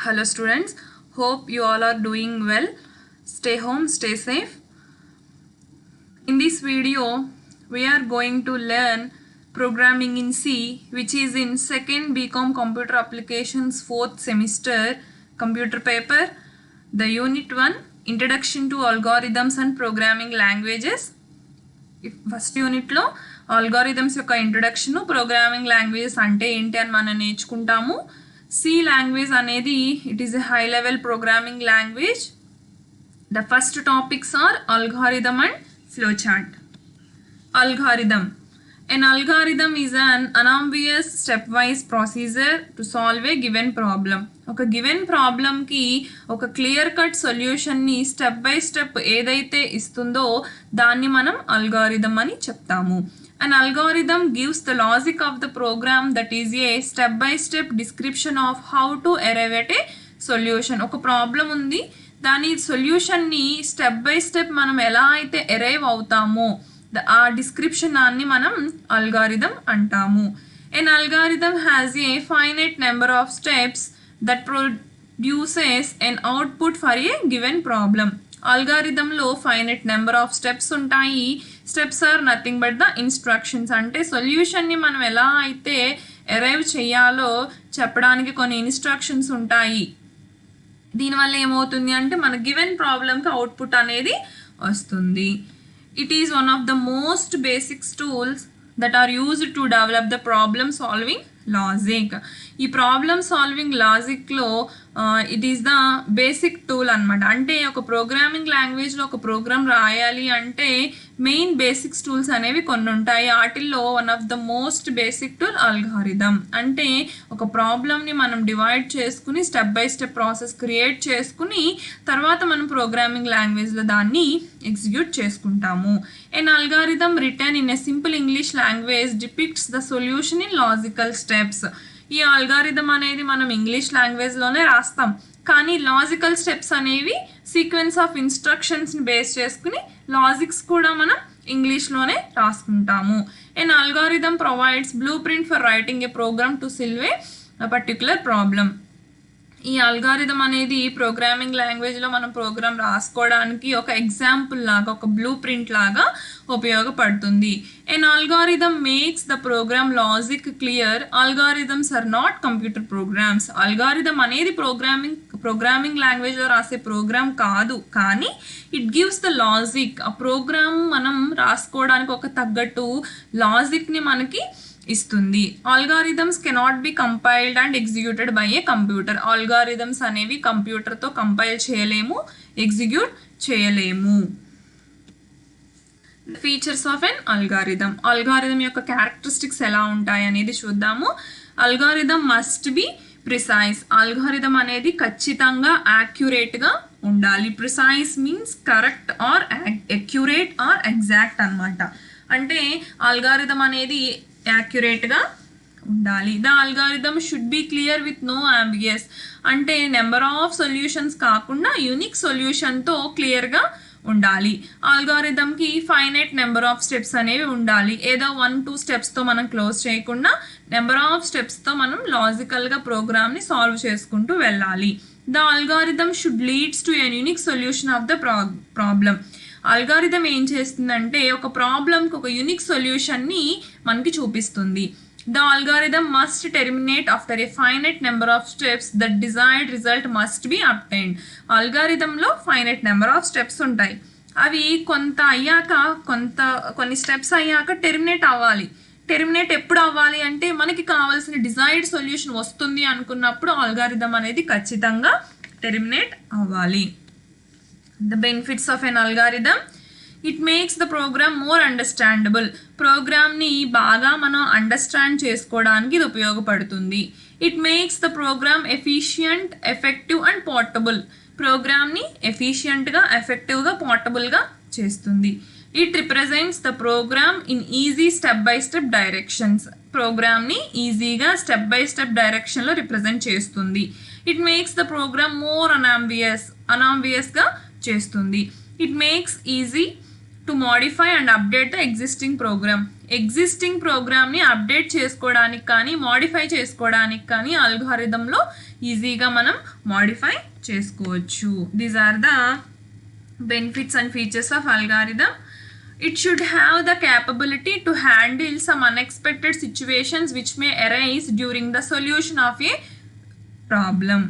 Hello students, hope you all are doing well. Stay home, stay safe. In this video, we are going to learn programming in C, which is in 2nd BCom Computer Applications 4th semester computer paper, the Unit 1, Introduction to Algorithms and Programming Languages. First యూనిట్లో algorithms యొక్క introduction, programming languages అంటే ఏంటి అని మనం నేర్చుకుంటాము. C language అనేది it is a high level programming language. The first topics are algorithm and flowchart. Algorithm. An algorithm is an unambiguous stepwise procedure to solve a given problem. ఒక given ప్రాబ్లంకి ఒక clear cut సొల్యూషన్ని step by step ఏదైతే ఇస్తుందో దాన్ని మనం algorithm అని చెప్తాము. An algorithm gives the logic of the program, that is a step by step description of how to arrive at a solution. ఒక ప్రాబ్లం ఉంది, దాని సొల్యూషన్ని స్టెప్ బై స్టెప్ మనం ఎలా అయితే అరైవ్ అవుతామో ఆ డిస్క్రిప్షన్ దాన్ని మనం అల్గారిథం అంటాము. An algorithm has a finite number of steps that produces an output for a given problem. అల్గారిథంలో ఫైనైట్ నెంబర్ ఆఫ్ స్టెప్స్ ఉంటాయి. Steps are nothing but the instructions. అంటే సొల్యూషన్ని మనం ఎలా అయితే అరైవ్ చేయాలో చెప్పడానికి కొన్ని ఇన్స్ట్రక్షన్స్ ఉంటాయి. దీనివల్ల ఏమవుతుంది అంటే మన గివెన్ ప్రాబ్లంకి అవుట్పుట్ అనేది వస్తుంది. It is one of the most basic tools that are used to develop the problem solving logic. ఈ ప్రాబ్లమ్ సాల్వింగ్ లాజిక్లో it is the basic tool అనమాట. అంటే ఒక ప్రోగ్రామింగ్ లాంగ్వేజ్లో ఒక ప్రోగ్రామ్ రాయాలి అంటే మెయిన్ బేసిక్స్ టూల్స్ అనేవి కొన్ని ఉంటాయి. వాటిల్లో one of the most basic tool algorithm. అంటే ఒక ప్రాబ్లమ్ని మనం డివైడ్ చేసుకుని step by step process create చేసుకుని తర్వాత మనం ప్రోగ్రామింగ్ లాంగ్వేజ్లో దాన్ని ఎగ్జిక్యూట్ చేసుకుంటాము. An algorithm written in a simple English language depicts the solution in logical steps. ఈ అల్గారిథం అనేది మనం ఇంగ్లీష్ లాంగ్వేజ్లోనే రాస్తాం, కానీ లాజికల్ స్టెప్స్ అనేవి సీక్వెన్స్ ఆఫ్ ఇన్స్ట్రక్షన్స్ని బేస్ చేసుకుని లాజిక్స్ కూడా మనం ఇంగ్లీష్లోనే రాసుకుంటాము. An algorithm provides blue print for writing a program to solve a particular problem. ఈ అల్గారిథం అనేది ప్రోగ్రామింగ్ లాంగ్వేజ్లో మనం ప్రోగ్రామ్ రాసుకోవడానికి ఒక ఎగ్జాంపుల్ లాగా, ఒక బ్లూ ప్రింట్ లాగా ఉపయోగపడుతుంది. An algorithm makes the program logic clear. Algorithms are not computer programs. Algorithm అనేది ప్రోగ్రామింగ్ లాంగ్వేజ్లో రాసే ప్రోగ్రామ్ కాదు, కానీ ఇట్ గివ్స్ ద లాజిక్. ఆ ప్రోగ్రామ్ మనం రాసుకోవడానికి ఒక తగ్గట్టు లాజిక్ని మనకి ఇస్తుంది. Algorithms cannot be compiled and executed by a computer. Algorithms అనేవి కంప్యూటర్తో కంపైల్ చేయలేము, ఎగ్జిక్యూట్ చేయలేము. Features of an algorithm. Algorithm యొక్క క్యారెక్టరిస్టిక్స్ ఎలా ఉంటాయి అనేది చూద్దాము. Algorithm must be precise. Algorithm అనేది ఖచ్చితంగా యాక్యురేట్గా ఉండాలి. Precise means correct or accurate or exact అనమాట. అంటే అల్గారిథం అనేది యాక్యురేట్గా ఉండాలి. The algorithm should be clear with no ambiguous. అంటే నెంబర్ ఆఫ్ సొల్యూషన్స్ కాకుండా యూనిక్ సొల్యూషన్తో క్లియర్గా ఉండాలి. అల్గారిథంకి ఫైనైట్ నెంబర్ ఆఫ్ స్టెప్స్ అనేవి ఉండాలి. ఏదో 1-2 స్టెప్స్తో మనం క్లోజ్ చేయకుండా నెంబర్ ఆఫ్ స్టెప్స్తో మనం లాజికల్గా ప్రోగ్రామ్ని సాల్వ్ చేసుకుంటూ వెళ్ళాలి. The algorithm should leads to a unique solution of the problem. Algorithm ఏం చేస్తుందంటే ఒక ప్రాబ్లంకి ఒక యూనిక్ సొల్యూషన్ని మనకి చూపిస్తుంది. The algorithm must terminate after a finite number of steps. The desired result must be obtained. అల్గారిథంలో ఫైనైట్ నెంబర్ ఆఫ్ స్టెప్స్ ఉంటాయి. అవి కొంత అయ్యాక కొన్ని స్టెప్స్ అయ్యాక టెర్మినేట్ అవ్వాలి. టెర్మినేట్ ఎప్పుడు అవ్వాలి అంటే మనకి కావాల్సిన డిజైర్డ్ సొల్యూషన్ వస్తుంది అనుకున్నప్పుడు అల్గారిథం అనేది ఖచ్చితంగా టెర్మినేట్ అవ్వాలి. The benefits of an algorithm: it makes the program more understandable. ప్రోగ్రామ్ని బాగా మనం అండర్స్టాండ్ చేసుకోవడానికి ఇది ఉపయోగపడుతుంది. It makes the program efficient, effective and portable. ప్రోగ్రామ్ని ఎఫిషియెంట్గా, ఎఫెక్టివ్గా, పోర్టబుల్గా చేస్తుంది. It represents the program in easy step by step directions. ప్రోగ్రామ్ని ఈజీగా స్టెప్ బై స్టెప్ డైరెక్షన్లో రిప్రజెంట్ చేస్తుంది. It makes the program more unambiguousగా చేస్తుంది. It makes easy to modify and update the existing program. Existing ప్రోగ్రామ్ని అప్డేట్ చేసుకోవడానికి కానీ modify చేసుకోవడానికి కానీ అల్గారిథంలో ఈజీగా మనం మోడిఫై చేసుకోవచ్చు. These are the benefits and features of algorithm. It should have the capability to handle some unexpected situations which may arise during the solution of a problem.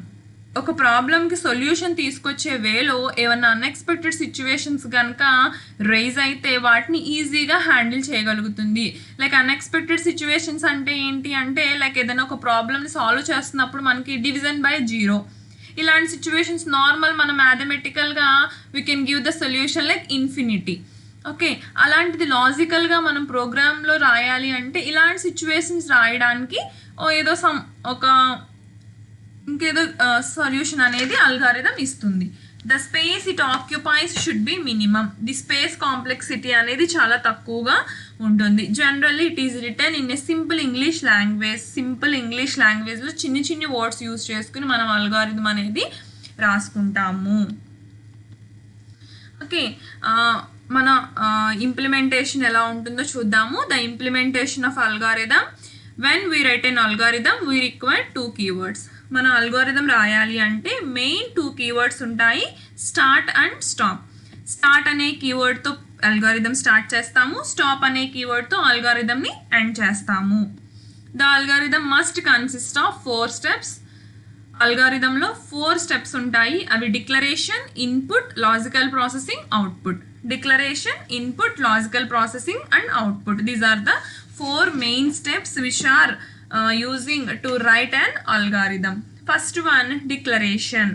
ఒక ప్రాబ్లమ్కి solution తీసుకొచ్చే వేలో ఏమన్నా అన్ఎక్స్పెక్టెడ్ సిచ్యువేషన్స్ కనుక rise అయితే వాటిని ఈజీగా handle చేయగలుగుతుంది. Like unexpected situations అంటే ఏంటి అంటే లైక్ ఏదైనా ఒక ప్రాబ్లమ్ని సాల్వ్ చేస్తున్నప్పుడు మనకి డివిజన్ బై 0 ఇలాంటి సిచ్యువేషన్స్ నార్మల్ మనం మ్యాథమెటికల్గా we can give the solution like infinity. Okay, అలాంటిది లాజికల్గా మనం ప్రోగ్రాంలో రాయాలి అంటే ఇలాంటి సిచ్యువేషన్స్ రాయడానికి ఏదో ఇంకేదో సొల్యూషన్ అనేది అల్గారిథం ఇస్తుంది. The space it occupies should be minimum. The space complexity అనేది చాలా తక్కువగా ఉంటుంది. Generally it is return in a simple English language. Simple English లాంగ్వేజ్లో చిన్ని వర్డ్స్ యూజ్ చేసుకుని మనం అల్గారిథం అనేది రాసుకుంటాము. ఓకే, మన ఇంప్లిమెంటేషన్ ఎలా ఉంటుందో చూద్దాము. The implementation of algorithm. When we write an algorithm we require 2 keywords. మన అల్గారిథం రాయాలి అంటే మెయిన్ 2 keywords ఉంటాయి, స్టార్ట్ అండ్ స్టాప్. స్టార్ట్ అనే కీవర్డ్తో అల్గారిథం స్టార్ట్ చేస్తాము, స్టాప్ అనే కీవర్డ్తో అల్గారిథంని ఎండ్ చేస్తాము. The algorithm must consist of 4 steps. అల్గారిథంలో 4 steps ఉంటాయి. అవి declaration, input, logical processing, output. Declaration, input, logical processing and output. These are the 4 main steps which are using to write an algorithm. First one, declaration.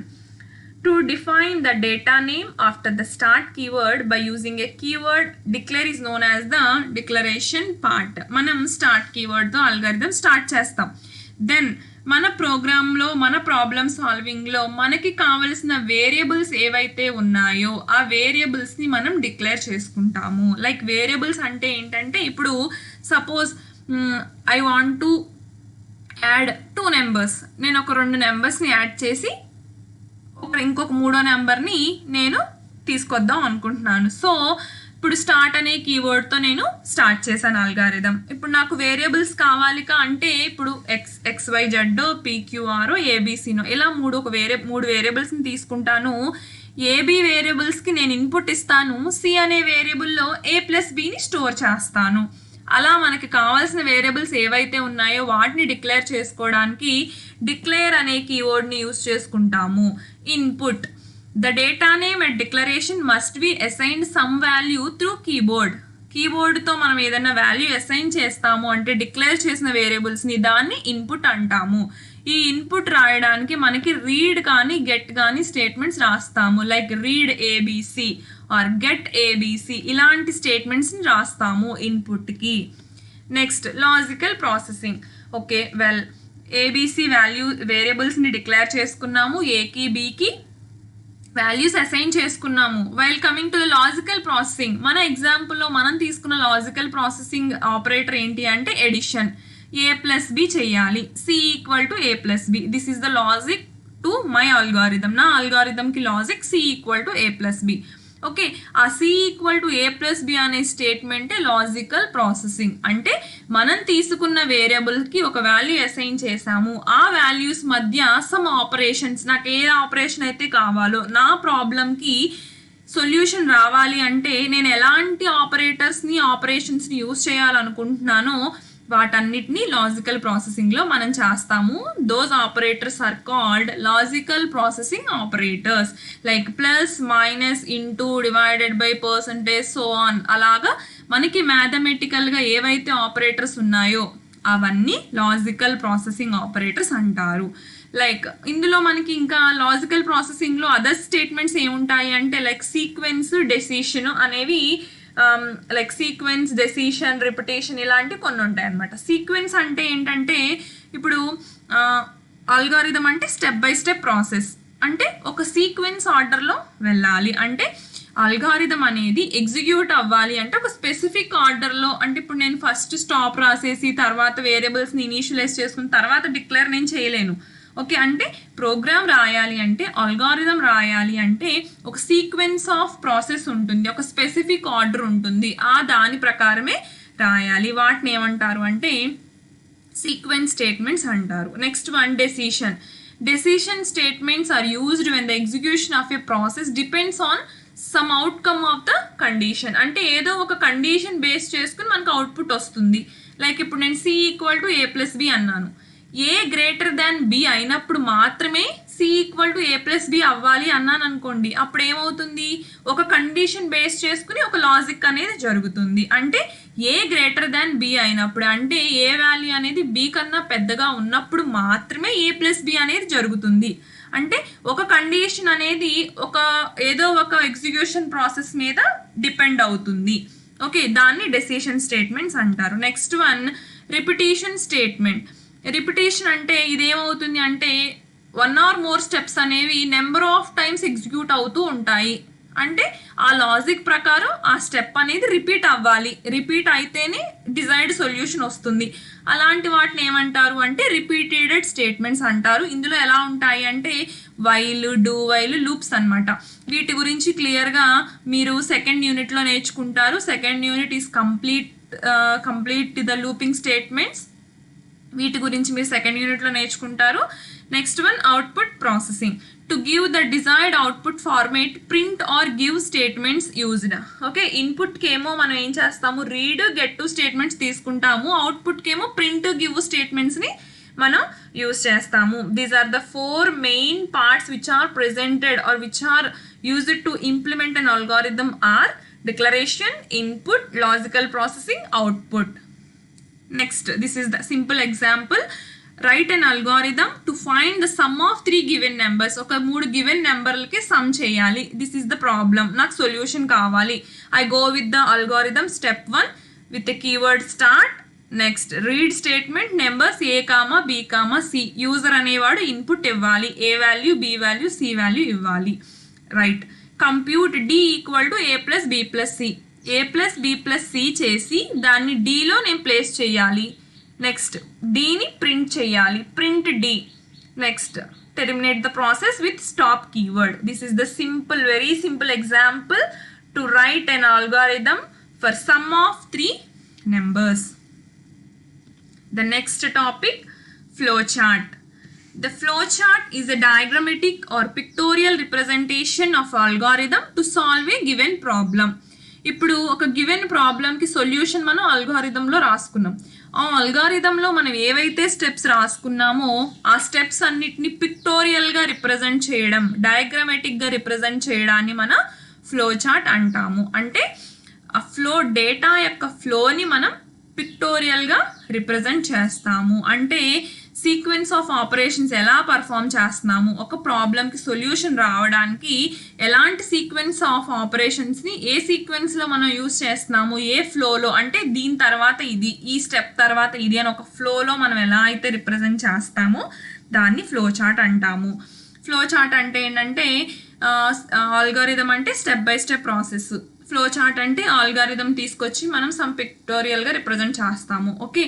To define the data name after the start keyword by using a keyword declare is known as the declaration part. మనం start కీవర్డ్తో algorithm start చేస్తాం. Then మన ప్రోగ్రాంలో మన problem సాల్వింగ్లో మనకి కావలసిన variables ఏవైతే ఉన్నాయో ఆ వేరియబుల్స్ని మనం డిక్లేర్ చేసుకుంటాము. లైక్ వేరియబుల్స్ అంటే ఏంటంటే ఇప్పుడు suppose I want to add 2 numbers. నేను ఒక 2 numbers-ని యాడ్ చేసి ఇంకొక 3వ నెంబర్ని నేను తీసుకొద్దాం అనుకుంటున్నాను. సో ఇప్పుడు స్టార్ట్ అనే కీవర్డ్తో నేను స్టార్ట్ చేశాను అల్గారిథం. ఇప్పుడు నాకు వేరియబుల్స్ కావాలి అంటే ఇప్పుడు XYZ, PQR, ABCనో ఇలా 3 వేరియబుల్స్ని తీసుకుంటాను. AB వేరియబుల్స్కి నేను ఇన్పుట్ ఇస్తాను, C అనే వేరియబుల్లో A+Bని స్టోర్ చేస్తాను. అలా మనకి కావాల్సిన వేరియబుల్స్ ఏవైతే ఉన్నాయో వాటిని డిక్లేర్ చేసుకోవడానికి డిక్లేర్ అనే కీవర్డ్ని యూజ్ చేసుకుంటాము. Input. The data name and declaration must be assigned some value through keyboard. కీబోర్డ్తో మనం ఏదైనా వాల్యూ అసైన్ చేస్తాము అంటే డిక్లేర్ చేసిన వేరియబుల్స్ని దాన్ని ఇన్పుట్ అంటాము. ఈ ఇన్పుట్ రాయడానికి మనకి రీడ్ కానీ గెట్ కానీ స్టేట్మెంట్స్ రాస్తాము. Like read ABC or get ABC ఇలాంటి స్టేట్మెంట్స్ని రాస్తాము ఇన్పుట్కి. Next logical processing. Okay, well ABC వేరియబుల్స్ని డిక్లేర్ చేసుకున్నాము, Aకి Bకి వాల్యూస్ అసైన్ చేసుకున్నాము. While coming to the logical processing, మన ఎగ్జాంపుల్లో మనం తీసుకున్న లాజికల్ ప్రాసెసింగ్ ఆపరేటర్ ఏంటి అంటే ఎడిషన్. A+B చేయాలి, C = A+B. This is the logic to my algorithm. నా అల్గారిథంకి లాజిక్ C = A+B. ఓకే, ఆ C = A+B అనే స్టేట్మెంటే లాజికల్ ప్రాసెసింగ్. అంటే మనం తీసుకున్న వేరియబుల్కి ఒక వాల్యూ అసైన్ చేసాము, ఆ వాల్యూస్ మధ్య సమ్ ఆపరేషన్స్, నాకు ఏ ఆపరేషన్ అయితే కావాలో నా ప్రాబ్లంకి సొల్యూషన్ రావాలి అంటే నేను ఎలాంటి ఆపరేషన్స్ని యూజ్ చేయాలనుకుంటున్నానో వాటన్నిటిని లాజికల్ ప్రాసెసింగ్లో మనం చేస్తాము. Those operators are called logical processing operators. Like plus, minus, into, divided by, percentage, so on. అలాగా మనకి మ్యాథమెటికల్గా ఏవైతే ఆపరేటర్స్ ఉన్నాయో అవన్నీ లాజికల్ ప్రాసెసింగ్ ఆపరేటర్స్ అంటారు. లైక్ ఇందులో మనకి ఇంకా లాజికల్ ప్రాసెసింగ్లో అదర్ స్టేట్మెంట్స్ ఏముంటాయి అంటే లైక్ సీక్వెన్స్, డెసిషన్ అనేవి, లైక్ సీక్వెన్స్, డెసిషన్, రిపిటేషన్ ఇలాంటివి కొన్ని ఉంటాయి అన్నమాట. సీక్వెన్స్ అంటే ఏంటంటే ఇప్పుడు అల్గారిథం అంటే స్టెప్ బై స్టెప్ ప్రాసెస్, అంటే ఒక సీక్వెన్స్ ఆర్డర్లో వెళ్ళాలి. అంటే అల్గారిథం అనేది ఎగ్జిక్యూట్ అవ్వాలి అంటే ఒక స్పెసిఫిక్ ఆర్డర్లో, అంటే ఇప్పుడు నేను ఫస్ట్ స్టాప్ రాసేసి తర్వాత వేరియబుల్స్ని ఇనీషియలైజ్ చేసుకుని తర్వాత డిక్లేర్ నేను చేయలేను. ఓకే, అంటే ప్రోగ్రామ్ రాయాలి అంటే, అల్గారిథం రాయాలి అంటే ఒక సీక్వెన్స్ ఆఫ్ ప్రాసెస్ ఉంటుంది, ఒక స్పెసిఫిక్ ఆర్డర్ ఉంటుంది, దాని ప్రకారమే రాయాలి. వాటిని ఏమంటారు అంటే సీక్వెన్స్ స్టేట్మెంట్స్ అంటారు. Next one, decision. Decision statements are used when the execution of a process depends on some outcome of the condition. అంటే ఏదో ఒక కండిషన్ బేస్ చేసుకుని మనకు అవుట్పుట్ వస్తుంది. లైక్ ఇప్పుడు నేను C = A+B అన్నాను. A గ్రేటర్ దాన్ B అయినప్పుడు మాత్రమే C = A+B అవ్వాలి అన్నాను అనుకోండి. అప్పుడు ఏమవుతుంది, ఒక కండిషన్ బేస్ చేసుకుని ఒక లాజిక్ అనేది జరుగుతుంది. అంటే A గ్రేటర్ దాన్ B అయినప్పుడు, అంటే ఏ వాల్యూ అనేది B కన్నా పెద్దగా ఉన్నప్పుడు మాత్రమే A+B అనేది జరుగుతుంది. అంటే ఒక కండిషన్ అనేది ఏదో ఒక ఎగ్జిక్యూషన్ ప్రాసెస్ మీద డిపెండ్ అవుతుంది. ఓకే, దాన్ని డెసిషన్ స్టేట్మెంట్స్ అంటారు. Next one, repetition statement. Repetition అంటే ఇదేమవుతుంది అంటే 1 or more స్టెప్స్ అనేవి నెంబర్ ఆఫ్ టైమ్స్ ఎగ్జిక్యూట్ అవుతూ ఉంటాయి. అంటే ఆ లాజిక్ ప్రకారం ఆ స్టెప్ అనేది రిపీట్ అవ్వాలి. రిపీట్ అయితేనే డిజైర్డ్ సొల్యూషన్ వస్తుంది. అలాంటి వాటిని ఏమంటారు అంటే రిపీటెడ్ స్టేట్మెంట్స్ అంటారు. ఇందులో ఎలా ఉంటాయి అంటే వైల్, డూ వైల్, లూప్స్ అన్నమాట. వీటి గురించి క్లియర్గా మీరు సెకండ్ యూనిట్లో నేర్చుకుంటారు. Second unit is complete the looping statements. వీటి గురించి మీరు సెకండ్ యూనిట్లో నేర్చుకుంటారు. Next one, output processing. To give the desired output format print or give statements used. Okay, ఇన్పుట్కి ఏమో మనం ఏం చేస్తాము, రీడ్, గెట్ టు స్టేట్మెంట్స్ తీసుకుంటాము. అవుట్పుట్కి ఏమో ప్రింట్, గివ్ స్టేట్మెంట్స్ని మనం యూజ్ చేస్తాము. These are the 4 main parts which are presented are which are used to implement an algorithm are declaration, input, logical processing, output. Next, this is the simple example. Write an algorithm to find the sum of 3 given numbers. ఒక 3 given నెంబర్లకి some చేయాలి. This is the problem. నాకు solution కావాలి. I go with the algorithm step 1 with the keyword start. Next, read statement, numbers A, B, C. User అనేవాడు input ఇవ్వాలి. A value, B value, C value ఇవ్వాలి. Right. Compute D = A+B+C. A+B+C చేసి దాన్ని Dలో నేను place చేయాలి. Next, Dని print చేయాలి. Print D. Next, terminate the process with stop keyword. This is the very simple example to write an algorithm for some of 3 numbers. The next topic, flowchart. The flowchart is a diagrammatic or pictorial representation of algorithm to solve a given problem. ఇప్పుడు ఒక given ప్రాబ్లంకి solution మనం అల్గారిథంలో రాసుకున్నాం. ఆ అల్గారిథంలో మనం ఏవైతే steps రాసుకున్నామో ఆ steps అన్నిటిని పిక్టోరియల్గా రిప్రజెంట్ చేయడం, డయాగ్రామాటిక్గా రిప్రజెంట్ చేయడాన్ని మన ఫ్లో చార్ట్ అంటాము. అంటే ఆ డేటా యొక్క ఫ్లోని మనం పిక్టోరియల్గా రిప్రజెంట్ చేస్తాము. అంటే సీక్వెన్స్ ఆఫ్ ఆపరేషన్స్ ఎలా పర్ఫామ్ చేస్తున్నాము, ఒక ప్రాబ్లంకి సొల్యూషన్ రావడానికి ఎలాంటి సీక్వెన్స్ ఆఫ్ ఆపరేషన్స్ని ఏ సీక్వెన్స్లో మనం యూజ్ చేస్తున్నాము, ఏ ఫ్లోలో, అంటే దీని తర్వాత ఇది, ఈ స్టెప్ తర్వాత ఇది అని ఒక ఫ్లోలో మనం ఎలా అయితే రిప్రజెంట్ చేస్తామో దాన్ని ఫ్లో చార్ట్ అంటాము. ఫ్లో చార్ట్ అంటే ఏంటంటే ఆల్గారిథం అంటే step by step process. Flow chart అంటే ఆల్గారిథం తీసుకొచ్చి మనం సమ్ పిక్టోరియల్గా రిప్రజెంట్ చేస్తాము. ఓకే,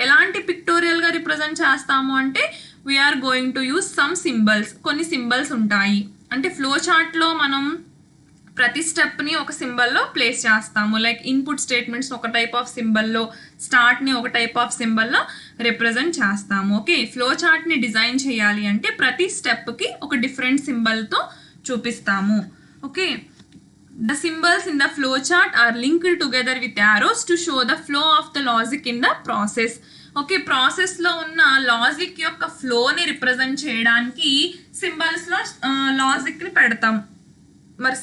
ఎలాంటి పిక్టోరియల్గా రిప్రజెంట్ చేస్తాము అంటే we are going to use some symbols. కొన్ని సింబల్స్ ఉంటాయి. అంటే ఫ్లో చార్ట్లో మనం ప్రతి స్టెప్ని ఒక సింబల్లో ప్లేస్ చేస్తాము. లైక్ ఇన్పుట్ స్టేట్మెంట్స్ ఒక టైప్ ఆఫ్ సింబల్లో, స్టార్ట్ని ఒక టైప్ ఆఫ్ సింబల్లో రిప్రజెంట్ చేస్తాము. ఓకే, ఫ్లో చార్ట్ని డిజైన్ చేయాలి అంటే ప్రతి స్టెప్కి ఒక డిఫరెంట్ సింబల్తో చూపిస్తాము. Okay, the symbols in the flowchart are linked together with arrows to show the flow of the logic in the process. Okay, ప్రాసెస్లో ఉన్న లాజిక్ యొక్క ఫ్లోని రిప్రజెంట్ చేయడానికి సింబల్స్లో లాజిక్ని పెడతాం. మరి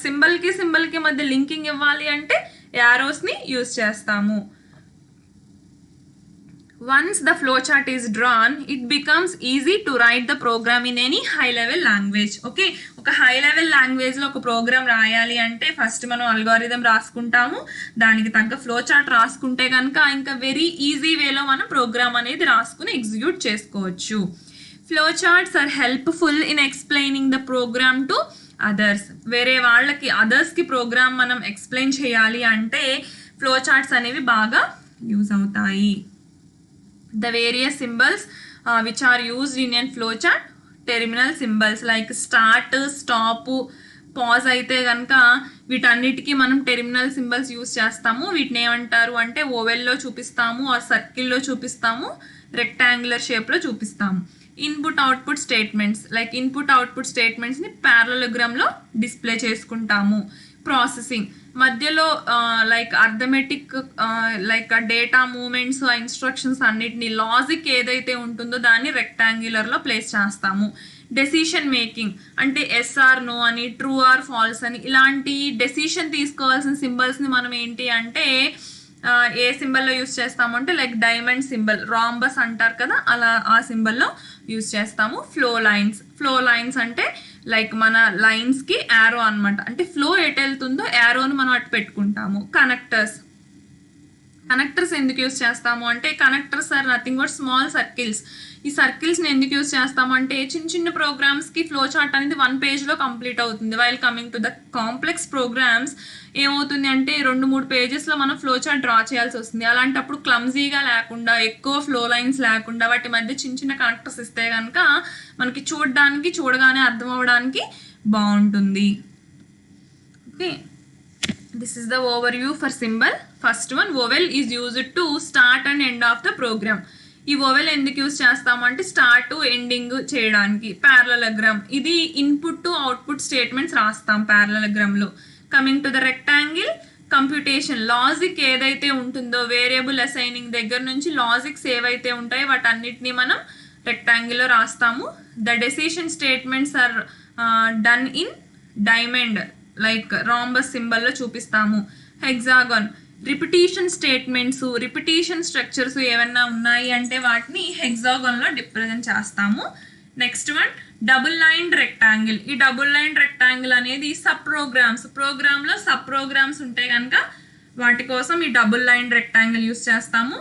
సింబల్కి మధ్య లింకింగ్ ఇవ్వాలి అంటే యారోస్ని యూజ్ చేస్తాము. Once the flowchart is drawn, it becomes easy to write the program in any high level language. Okay, ఒక హై లెవెల్ లాంగ్వేజ్లో ఒక ప్రోగ్రామ్ రాయాలి అంటే ఫస్ట్ మనం అల్గారిథం రాసుకుంటాము. దానికి తగ్గ ఫ్లో చార్ట్ రాసుకుంటే కనుక ఇంకా వెరీ ఈజీ వేలో మనం ప్రోగ్రామ్ అనేది రాసుకుని ఎగ్జిక్యూట్ చేసుకోవచ్చు. Flow charts are helpful in explaining the program to others. వేరే వాళ్ళకి, అదర్స్కి ప్రోగ్రామ్ మనం ఎక్స్ప్లెయిన్ చేయాలి అంటే ఫ్లో చార్ట్స్ అనేవి బాగా యూజ్ అవుతాయి. The various symbols which are used in a flowchart terminal symbols like start, stop, pause అయితే కనుక వీటన్నిటికీ మనం టెర్మినల్ సింబల్స్ యూస్ చేస్తాము. వీటిని ఏమంటారు అంటే ఓవెల్లో చూపిస్తాము, ఆ సర్కిల్లో చూపిస్తాము, రెక్టాంగులర్ షేప్లో చూపిస్తాము. Input output statements like input output స్టేట్మెంట్స్ని ప్యారలోగ్రామ్లో డిస్ప్లే చేసుకుంటాము. ప్రాసెసింగ్ మధ్యలో like arithmetic like data movements, ఆ ఇన్స్ట్రక్షన్స్ అన్నిటిని లాజిక్ ఏదైతే ఉంటుందో దాన్ని రెక్టాంగులర్లో ప్లేస్ చేస్తాము. డెసిషన్ మేకింగ్ అంటే ఎస్ఆర్ నో అని, ట్రూ ఆర్ ఫాల్స్ అని ఇలాంటి డెసిషన్ తీసుకోవాల్సిన సింబల్స్ని మనం ఏంటి అంటే ఏ సింబల్లో యూస్ చేస్తాము అంటే లైక్ డైమండ్ సింబల్, రాంబస్ అంటారు కదా, అలా ఆ సింబల్లో యూస్ చేస్తాము. ఫ్లో లైన్స్ అంటే లైక్ మన లైన్స్కి యారో అనమాట, అంటే ఫ్లో ఎటు వెళ్తుందో యారోని మనం అటు పెట్టుకుంటాము. కనెక్టర్స్ ఎందుకు యూస్ చేస్తాము అంటే connectors are nothing but small circles. ఈ సర్కిల్స్ని ఎందుకు యూస్ చేస్తాము అంటే చిన్న ప్రోగ్రామ్స్కి ఫ్లో చార్ట్ అనేది 1 పేజ్లో కంప్లీట్ అవుతుంది. While coming to the complex programs ఏమవుతుంది అంటే 2-3 పేజెస్లో మనం ఫ్లో చార్ట్ డ్రా చేయాల్సి వస్తుంది. అలాంటప్పుడు క్లమ్జీగా లేకుండా, ఎక్కువ ఫ్లో లైన్స్ లేకుండా వాటి మధ్య చిన్న కనెక్టర్స్ ఇస్తే కనుక మనకి చూడగానే అర్థం అవ్వడానికి బాగుంటుంది. Okay, this is the overview for symbol. First one, vowel is used to start and end of the program. ఈ vowel ఎందుకు యూస్ చేస్తాము అంటే స్టార్ట్ ఎండింగ్ చేయడానికి. ప్యారలోగ్రామ్ ఇది ఇన్పుట్ టు అవుట్పుట్ స్టేట్మెంట్స్ రాస్తాం ప్యారలోగ్రామ్లో. Coming to the rectangle, computation logic ఏదైతే ఉంటుందో వేరియబుల్ అసైనింగ్ దగ్గర నుంచి లాజిక్స్ ఏవైతే ఉంటాయో వాటన్నిటిని మనం రెక్టాంగిల్లో రాస్తాము. The decision statements are done in diamond like rhombus సింబల్లో చూపిస్తాము. Hexagon repetition statements, repetition structures ఏమన్నా ఉన్నాయి అంటే వాటిని హెగ్జాగాన్లో రిప్రజెంట్ చేస్తాము. Next one double line rectangle. ఈ డబుల్ లైన్ రెక్టాంగిల్ అనేది ప్రోగ్రామ్లో సబ్ ప్రోగ్రామ్స్ ఉంటాయి కనుక వాటి కోసం ఈ డబుల్ లైన్ రెక్టాంగిల్ యూస్ చేస్తాము.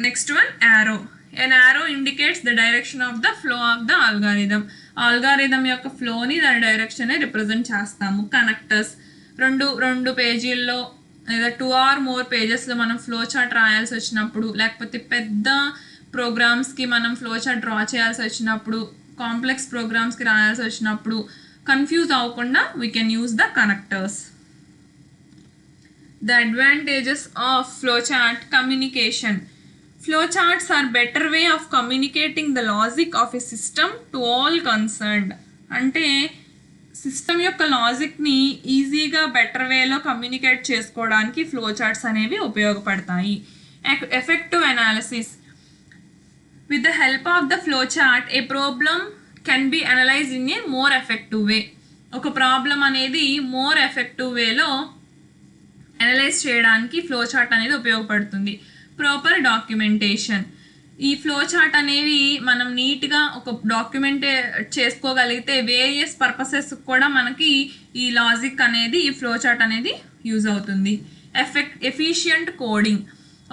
Next one arrow. An arrow indicates the direction of the flow of the algorithm. Algorithm యొక్క ఫ్లోని దాని డైరెక్షన్ రిప్రజెంట్ చేస్తాము. కనెక్టర్స్ రెండు పేజీల్లో లేదా 2 or more పేజెస్లో మనం ఫ్లో చార్ట్ రాయాల్సి వచ్చినప్పుడు, లేకపోతే పెద్ద ప్రోగ్రామ్స్కి మనం ఫ్లో చార్ట్ డ్రా చేయాల్సి వచ్చినప్పుడు, కాంప్లెక్స్ ప్రోగ్రామ్స్కి రాయాల్సి వచ్చినప్పుడు కన్ఫ్యూజ్ అవ్వకుండా we can use the connectors. The advantages of flow chart. Communication. Flowcharts are better way of communicating the logic of a system to all concerned. అంటే సిస్టమ్ యొక్క లాజిక్ని ఈజీగా better వేలో communicate చేసుకోవడానికి ఫ్లో చార్ట్స్ అనేవి ఉపయోగపడతాయి. Effective analysis. With the help of the flow chart A problem can be analyse in a more effective way. ఒక problem అనేది more effective వేలో అనలైజ్ చేయడానికి ఫ్లో చార్ట్ అనేది ఉపయోగపడుతుంది. Proper documentation. ఈ ఫ్లో చార్ట్ అనేవి మనం నీట్గా ఒక డాక్యుమెంట్ చేసుకోగలిగితే వేరియస్ పర్పసెస్ కూడా మనకి ఈ లాజిక్ అనేది, ఈ ఫ్లో చార్ట్ అనేది యూజ్ అవుతుంది. Efficient coding.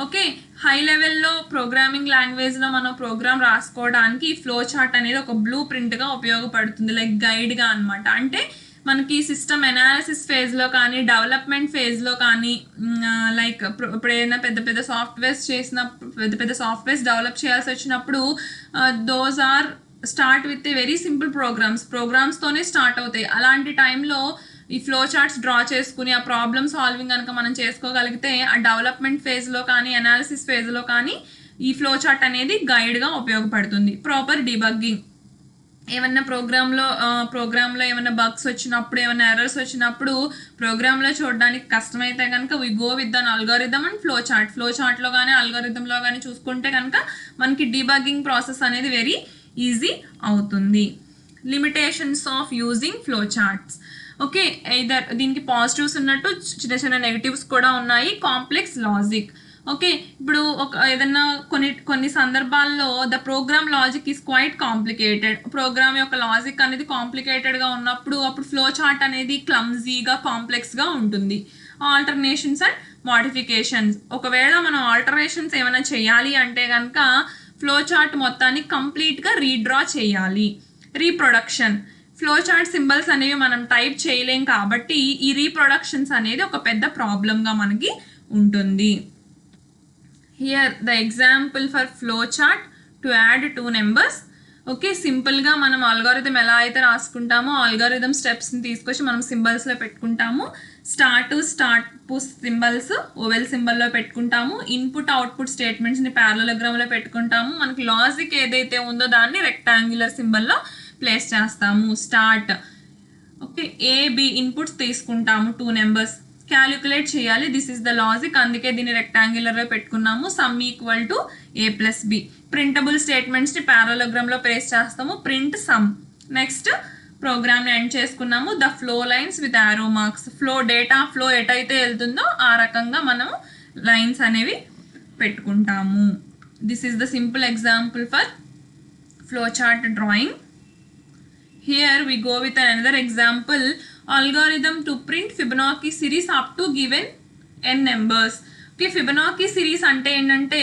ఓకే, హై లెవెల్లో ప్రోగ్రామింగ్ లాంగ్వేజ్లో మనం ప్రోగ్రామ్ రాసుకోవడానికి ఈ ఫ్లో చార్ట్ అనేది ఒక బ్లూ ప్రింట్గా ఉపయోగపడుతుంది, లైక్ గైడ్గా అనమాట. అంటే మనకి సిస్టమ్ ఎనాలిసిస్ ఫేజ్లో కానీ, డెవలప్మెంట్ ఫేజ్లో కానీ, లైక్ ఇప్పుడు ఏదైనా పెద్ద సాఫ్ట్వేర్స్ డెవలప్ చేయాల్సి వచ్చినప్పుడు those are start with a very simple ప్రోగ్రామ్స్తోనే స్టార్ట్ అవుతాయి. అలాంటి టైంలో ఈ ఫ్లో చార్ట్స్ డ్రా చేసుకుని ఆ ప్రాబ్లమ్ సాల్వింగ్ కనుక మనం చేసుకోగలిగితే ఆ డెవలప్మెంట్ ఫేజ్లో కానీ, అనాలిసిస్ ఫేజ్లో కానీ ఈ ఫ్లో చార్ట్ అనేది గైడ్గా ఉపయోగపడుతుంది. Proper debugging. ఏమన్నా ప్రోగ్రాంలో ఏమైనా బగ్స్ వచ్చినప్పుడు, ఏమైనా ఎర్రర్స్ వచ్చినప్పుడు ప్రోగ్రాంలో చూడడానికి కష్టమైతే కనుక we go with an algorithm and flow చార్ట్లో కానీ అల్గారిథంలో కానీ చూసుకుంటే కనుక మనకి డీబగ్గింగ్ ప్రాసెస్ అనేది వెరీ ఈజీ అవుతుంది. Limitations of using flow charts. Okay, either దీనికి పాజిటివ్స్ ఉన్నట్టు చిన్న నెగిటివ్స్ కూడా ఉన్నాయి. Complex logic. ఓకే, ఇప్పుడు ఏదన్నా కొన్ని సందర్భాల్లో the program logic is quite complicated. Program యొక్క లాజిక్ అనేది కాంప్లికేటెడ్గా ఉన్నప్పుడు అప్పుడు ఫ్లో చార్ట్ అనేది క్లమ్జీగా, కాంప్లెక్స్గా ఉంటుంది. ఆల్టర్నేషన్స్ అండ్ మోడిఫికేషన్స్. ఒకవేళ మనం ఆల్టరేషన్స్ ఏమైనా చేయాలి అంటే కనుక ఫ్లో చార్ట్ మొత్తాన్ని కంప్లీట్గా రీడ్రా చేయాలి. రీప్రొడక్షన్. ఫ్లో చార్ట్ సింబల్స్ అనేవి మనం టైప్ చేయలేం కాబట్టి ఈ రీప్రొడక్షన్స్ అనేది ఒక పెద్ద ప్రాబ్లంగా మనకి ఉంటుంది. Here the example for flowchart to add 2 numbers. Okay, సింపుల్గా మనం ఆల్గారిథం ఎలా అయితే రాసుకుంటామో ఆల్గారిథం స్టెప్స్ని తీసుకొచ్చి మనం సింబల్స్లో పెట్టుకుంటాము. స్టార్ట్ సింబల్స్ ఓవెల్ సింబల్లో పెట్టుకుంటాము. ఇన్పుట్ అవుట్పుట్ స్టేట్మెంట్స్ని ప్యారలోగ్రామ్లో పెట్టుకుంటాము. మనకి లాజిక్ ఏదైతే ఉందో దాన్ని రెక్టాంగులర్ సింబల్లో ప్లేస్ చేస్తాము. స్టార్ట్. ఓకే, ఏబి ఇన్పుట్స్ తీసుకుంటాము, 2 నెంబర్స్ క్యాలిక్యులేట్ చేయాలి. దిస్ ఇస్ ద లాజిక్, అందుకే దీన్ని రెక్టాంగులర్లో పెట్టుకున్నాము. Sum equal to A plus B. Printable స్టేట్మెంట్స్ని ప్యారలోగ్రామ్లో ప్లేస్ చేస్తాము. Print sum. నెక్స్ట్ ప్రోగ్రామ్ని ఎండ్ చేసుకున్నాము. The flow lines with arrow marks. Data flow ఎటైతే వెళ్తుందో ఆ రకంగా మనం లైన్స్ అనేవి పెట్టుకుంటాము. This is the simple example for flow chart drawing. Here we go with another example. Algorithm to print Fibonacci series up to given n numbers. Okay, Fibonacci series అంటే ఏంటంటే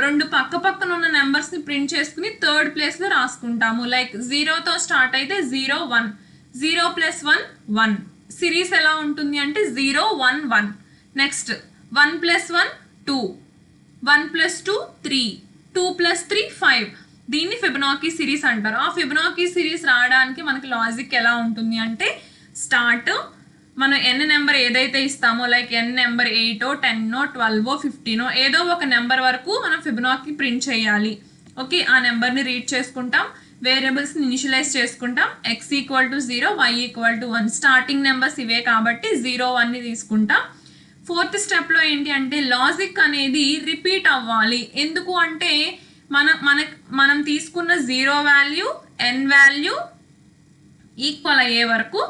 రెండు పక్కన ఉన్న నెంబర్స్ని ప్రింట్ చేసుకుని థర్డ్ ప్లేస్లో రాసుకుంటాము. Like 0తో start అయితే 0 1, 0 + 1 1. Series ఎలా ఉంటుంది అంటే 0 1 1. నెక్స్ట్ 1 + 1 2, 1 + 2 3, 2 + 3 5. దీన్ని ఫిబొనాకీ సిరీస్ అంటారు. ఆ ఫిబొనాకీ సిరీస్ రావడానికి మనకి లాజిక్ ఎలా ఉంటుంది అంటే స్టార్ట్ మనం ఎన్ నెంబర్ ఏదైతే ఇస్తామో లైక్ ఎన్ నెంబర్ 8 10 12 15 ఏదో ఒక నెంబర్ వరకు మనం ఫిబొనాకీ ప్రింట్ చేయాలి. ఓకే, ఆ నెంబర్ని రీడ్ చేసుకుంటాం. వేరియబుల్స్ని ఇనిషియలైజ్ చేసుకుంటాం. x = 0, y = 1. స్టార్టింగ్ నెంబర్స్ ఇవే కాబట్టి 0 1ని తీసుకుంటాం. ఫోర్త్ స్టెప్లో ఏంటి అంటే లాజిక్ అనేది రిపీట్ అవ్వాలి. ఎందుకు అంటే మనం తీసుకున్న 0 వాల్యూ n వాల్యూ ఈక్వల్ అయ్యే వరకు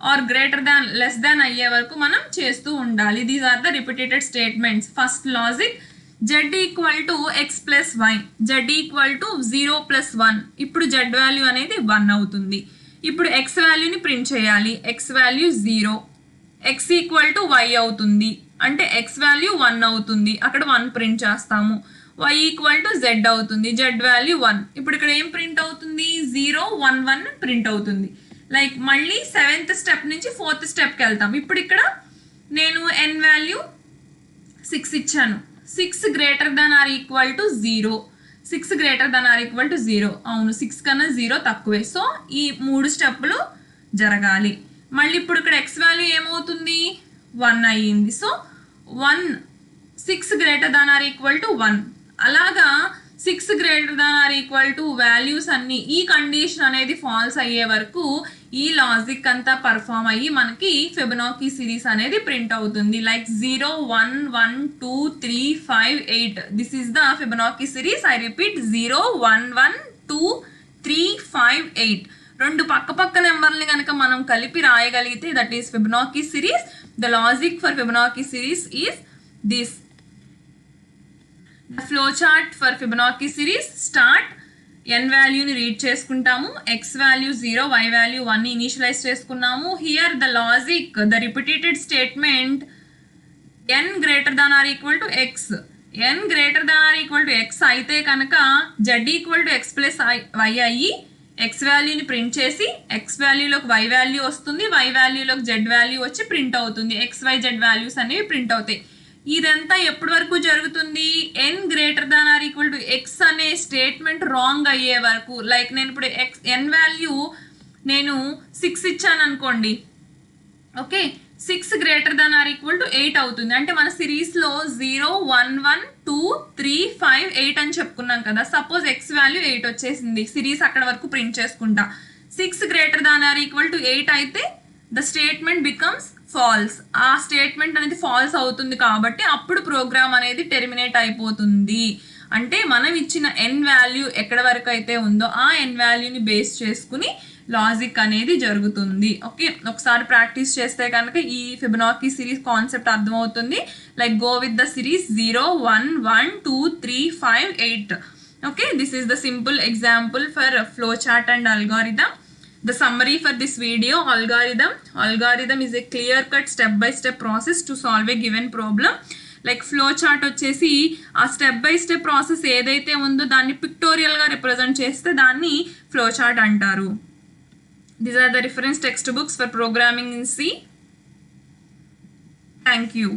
or greater than less than అయ్యే వరకు మనం చేస్తూ ఉండాలి. These are the repeated statements. First logic z = x + y, z = 0 + 1. ఇప్పుడు z వాల్యూ అనేది 1 అవుతుంది. ఇప్పుడు x వాల్యూని ప్రింట్ చేయాలి. x వాల్యూ 0, x = y అవుతుంది అంటే x వాల్యూ 1 అవుతుంది. అక్కడ 1 ప్రింట్ చేస్తాము. y = z అవుతుంది, z వాల్యూ 1. ఇప్పుడు ఇక్కడ ఏం ప్రింట్ అవుతుంది? 0 1 1 ప్రింట్ అవుతుంది. లైక్ మళ్ళీ 7th స్టెప్ నుంచి 4th స్టెప్కి వెళ్తాం. ఇప్పుడు ఇక్కడ నేను n వాల్యూ 6 ఇచ్చాను. 6 > 0, 6 > 0. అవును, 6 కన్నా 0 తక్కువే. సో ఈ 3 స్టెప్పులు జరగాలి. మళ్ళీ ఇప్పుడు ఇక్కడ x వాల్యూ ఏమవుతుంది? 1 అయ్యింది. సో 6 > 1. అలాగా 6 > వాల్యూస్ అన్ని ఈ కండిషన్ అనేది ఫాల్స్ అయ్యే వరకు ఈ లాజిక్ అంతా పర్ఫామ్ అయ్యి మనకి ఫిబొనాకీ సిరీస్ అనేది ప్రింట్ అవుతుంది. Like 0 1 1 2 3 5 8. This is the Fibonacci series. I repeat 0 1 1 2 3 5 8. రెండు పక్క నెంబర్ని కనుక మనం కలిపి రాయగలిగితే that is Fibonacci series. The logic for Fibonacci series is this. The flow chart for Fibonacci series. Start n వాల్యూని రీడ్ చేసుకుంటాము. x value 0, y value 1 initialize చేసుకున్నాము. Here the logic, the repeated statement n > x. n > x అయితే కనుక z = x + y అయ్యి x వాల్యూని print చేసి x వాల్యూలోకి y value వస్తుంది, y వాల్యూలోకి z value వచ్చి ప్రింట్ అవుతుంది. x y z వాల్యూస్ అనేవి ప్రింట్ అవుతాయి. ఇదంతా ఎప్పటి వరకు జరుగుతుంది? n > x అనే స్టేట్మెంట్ రాంగ్ అయ్యే వరకు. లైక్ నేను ఇప్పుడు n వాల్యూ నేను 6 ఇచ్చాను అనుకోండి. ఓకే, 6 > 8 అవుతుంది. అంటే మన సిరీస్లో 0 1 1 2 3 5 8 అని చెప్పుకున్నాం కదా. సపోజ్ x వాల్యూ 8 వచ్చేసింది. సిరీస్ అక్కడ వరకు ప్రింట్ చేసుకుంటా. 6 > 8 అయితే ద స్టేట్మెంట్ బికమ్స్ ఫాల్స్. ఆ స్టేట్మెంట్ అనేది ఫాల్స్ అవుతుంది కాబట్టి అప్పుడు ప్రోగ్రామ్ అనేది టెర్మినేట్ అయిపోతుంది. అంటే మనం ఇచ్చిన n వాల్యూ ఎక్కడ వరకు అయితే ఉందో ఆ n వాల్యూని బేస్ చేసుకుని లాజిక్ అనేది జరుగుతుంది. ఓకే, ఒకసారి ప్రాక్టీస్ చేస్తే కనుక ఈ ఫిబొనాకీ సిరీస్ కాన్సెప్ట్ అర్థమవుతుంది. Like go with the series 0 1 1 2 3 5 8. Okay, this is the simple example for flow chart and algorithm. The summary for this video: algorithm is a clear-cut step-by-step process to solve a given problem. Like flow chart వచ్చేసి ఆ step by step process ఏదైతే ఉందో దాన్ని పిక్టోరియల్గా represent చేస్తే దాన్ని flow chart అంటారు. These are the reference textbooks for programming in C. Thank you.